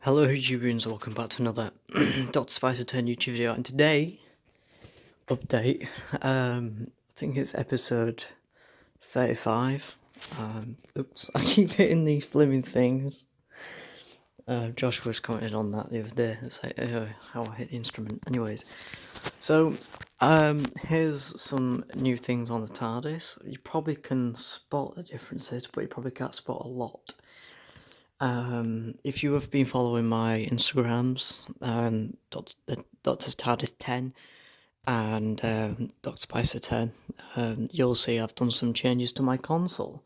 Hello YouTubers, welcome back to another Dr. Spicer Turn YouTube video, and today, update, I think it's episode 35, oops, I keep hitting these flimming things. Josh was commented on that the other day, it's like, how I hit the instrument. Anyways, so, here's some new things on the TARDIS. You probably can spot the differences, but you probably can't spot a lot. If you have been following my Instagrams, Doctor's TARDIS 10 and Dr. Spicer 10, you'll see I've done some changes to my console.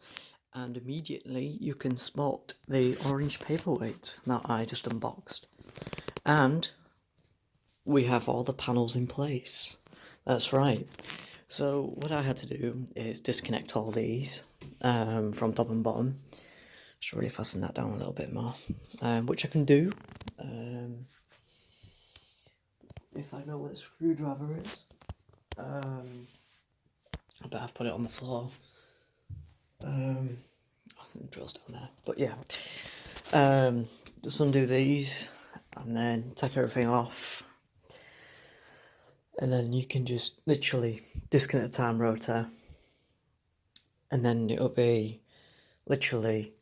And immediately you can spot the orange paperweight that I just unboxed. And we have all the panels in place. That's right. So what I had to do is disconnect all these from top and bottom. Should really fasten that down a little bit more, which I can do if I know where the screwdriver is. I bet I've put it on the floor. I think the drill's down there, but yeah. Just undo these and then take everything off, and then you can just literally disconnect the time rotor, and then it'll be literally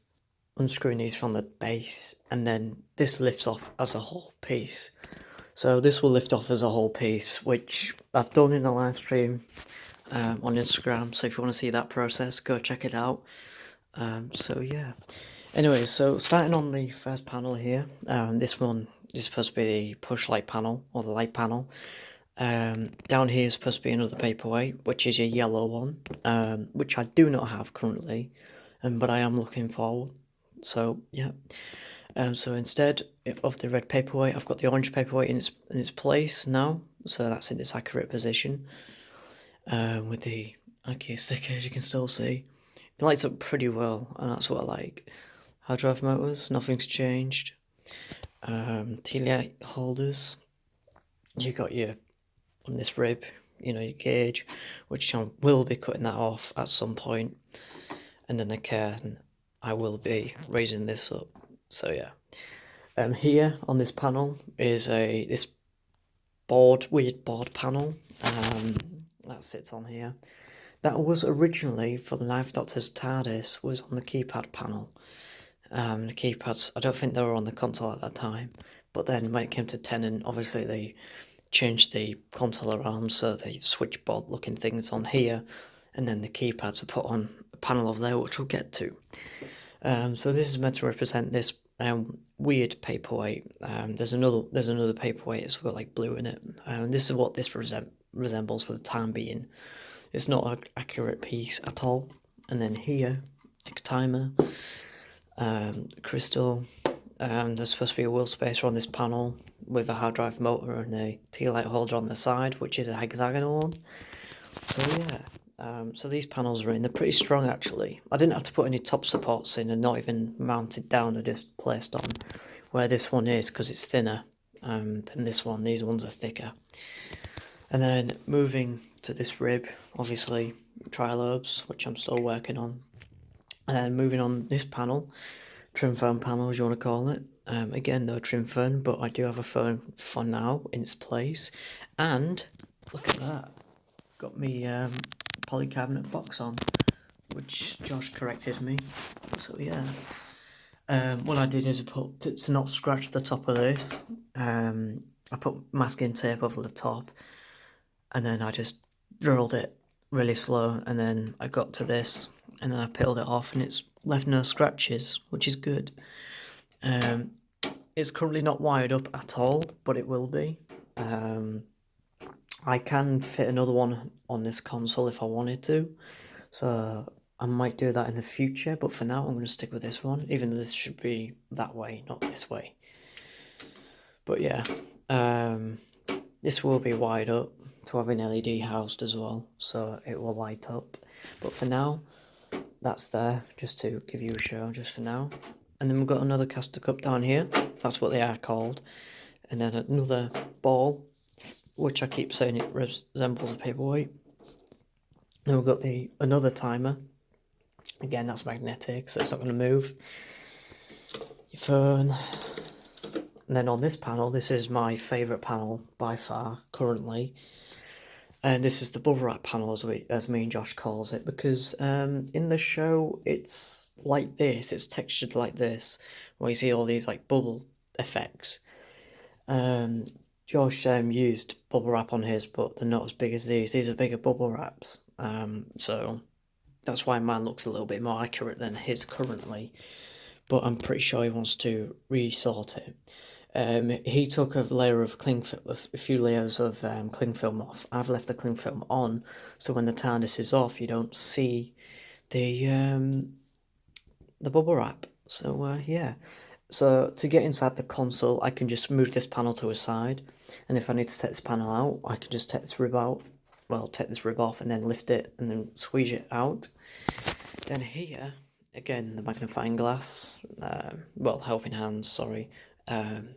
unscrewing these from the base, and then this lifts off as a whole piece. So this will lift off as a whole piece, which I've done in a live stream on Instagram, so if you want to see that process, go check it out. So yeah, anyway, so starting on the first panel here, this one is supposed to be the push light panel, or the light panel. Down here is supposed to be another paperweight, which is a yellow one, which I do not have currently, but I am looking forward. So yeah, so instead of the red paperweight, I've got the orange paperweight in its place now. So that's in its accurate position. With the IKEA sticker, as you can still see, it lights up pretty well, and that's what I like. Hard drive motors, nothing's changed. T-light holders, you got your on this rib, your gauge, which I will be cutting that off at some point, and then the curtain. I will be raising this up. So yeah, here on this panel is this weird board panel that sits on here. That was originally for the 9th Doctor's TARDIS, was on the keypad panel. The keypads, I don't think they were on the console at that time, but then when it came to 10, and obviously they changed the console around, so the switchboard looking things on here, and then the keypads are put on a panel over there, which we'll get to. So this is meant to represent this weird paperweight. There's another paperweight. It's got like blue in it. This is what this resembles for the time being. It's not an accurate piece at all. And then here, a timer, crystal. There's supposed to be a wheel spacer on this panel with a hard drive motor and a T-light holder on the side, which is a hexagonal one. So yeah. So these panels are in, they're pretty strong actually. I didn't have to put any top supports in, and not even mounted down, or just placed on where this one is, because it's thinner than this one. These ones are thicker. And then moving to this rib, obviously trilobes, which I'm still working on. And then moving on this panel, trim phone panel as you want to call it. Again, no trim phone, but I do have a phone for now in its place. And look at that, got me polycarbonate box on, which Josh corrected me. So yeah, what I did is to not scratch the top of this, I put masking tape over the top, and then I just drilled it really slow, and then I got to this, and then I peeled it off, and it's left no scratches, which is good. It's currently not wired up at all, but it will be. I can fit another one on this console if I wanted to, so I might do that in the future, but for now I'm going to stick with this one, even though this should be that way, not this way. But yeah, this will be wired up to have an LED housed as well, so it will light up. But for now, that's there, just to give you a show, just for now. And then we've got another caster cup down here, that's what they are called. And then another ball, which I keep saying it resembles a paperweight. Then we've got another timer. Again, that's magnetic, so it's not going to move. Your phone. And then on this panel, this is my favourite panel by far currently. And this is the bubble wrap panel, as me and Josh calls it, because in the show it's like this, it's textured like this, where you see all these like bubble effects. Josh used bubble wrap on his, but they're not as big as these. These are bigger bubble wraps, so that's why mine looks a little bit more accurate than his currently. But I'm pretty sure he wants to resort it. He took a layer of a few layers of cling film off. I've left the cling film on, so when the tardis is off, you don't see the bubble wrap. So yeah. So to get inside the console, I can just move this panel to a side, and if I need to take this panel out, I can just take this rib out. Well, take this rib off and then lift it and then squeeze it out. Then here, again, the magnifying glass. Well, helping hands. Sorry. And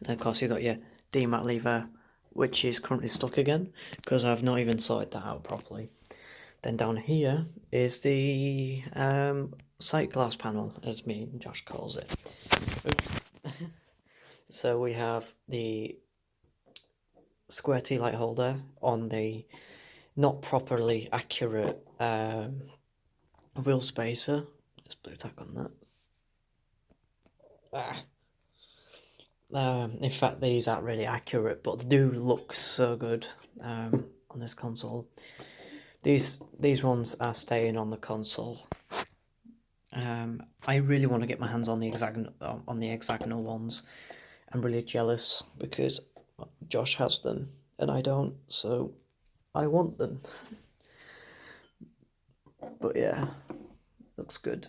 of course you've got your demat lever, which is currently stuck again because I've not even sorted that out properly. Then down here is the sight glass panel, as me and Josh calls it. So we have the square tea light holder on the not properly accurate wheel spacer. Just blue tack on that. In fact, these aren't really accurate, but they do look so good on this console. These ones are staying on the console. I really want to get my hands on the hexagonal ones. I'm really jealous because Josh has them and I don't, so I want them. But yeah, looks good.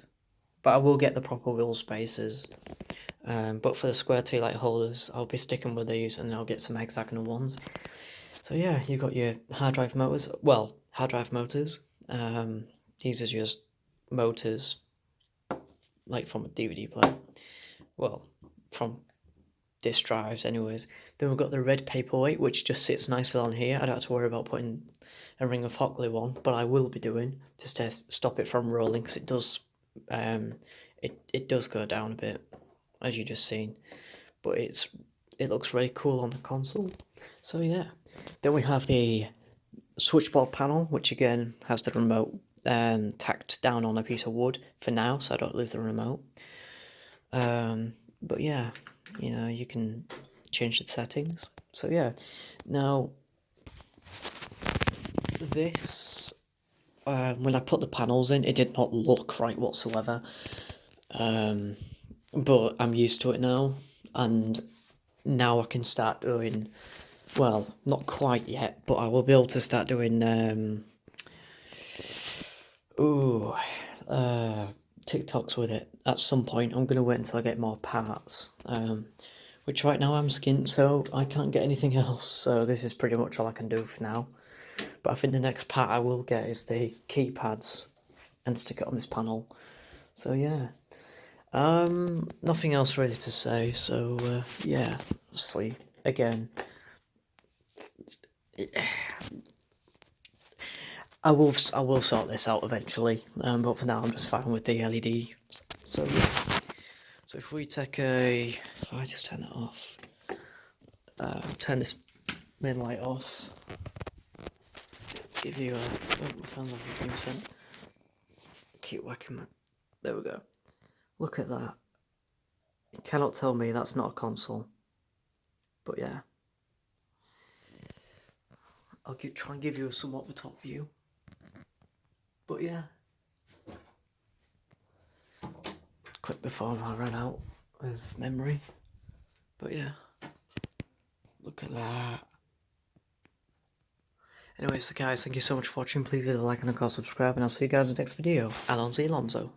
But I will get the proper wheel spacers. But for the square tea light holders, I'll be sticking with these and I'll get some hexagonal ones. So yeah, you've got your hard drive motors. Well, hard drive motors. These are just motors like from a DVD player. Well, from disk drives anyways. Then we've got the red paperweight, which just sits nicely on here. I don't have to worry about putting a ring of hot glue on, but I will be doing just to stop it from rolling, because it does it does go down a bit, as you just seen, but it looks really cool on the console. So yeah, then we have the switchboard panel, which again has the remote tacked down on a piece of wood for now, so I don't lose the remote. But yeah, you know, you can change the settings. So yeah, now this when I put the panels in, it did not look right whatsoever. But I'm used to it now, and now I can start doing, well, not quite yet, but I will be able to start doing TikToks with it at some point. I'm gonna wait until I get more parts, which right now I'm skint, so I can't get anything else, so this is pretty much all I can do for now. But I think the next part I will get is the keypads and stick it on this panel. So yeah, nothing else really to say. So yeah, obviously, again, I will sort this out eventually. But for now, I'm just fine with the LED. So yeah. So if we take if I just turn it off, turn this main light off. Give you my phone's off 15%. Keep whacking that. There we go. Look at that. You cannot tell me that's not a console. But yeah. I'll try and give you a somewhat of a top view. But yeah. Quick before I run out of memory. But yeah. Look at that. Anyways, so guys, thank you so much for watching. Please leave a like and of course subscribe, and I'll see you guys in the next video. Alonzo.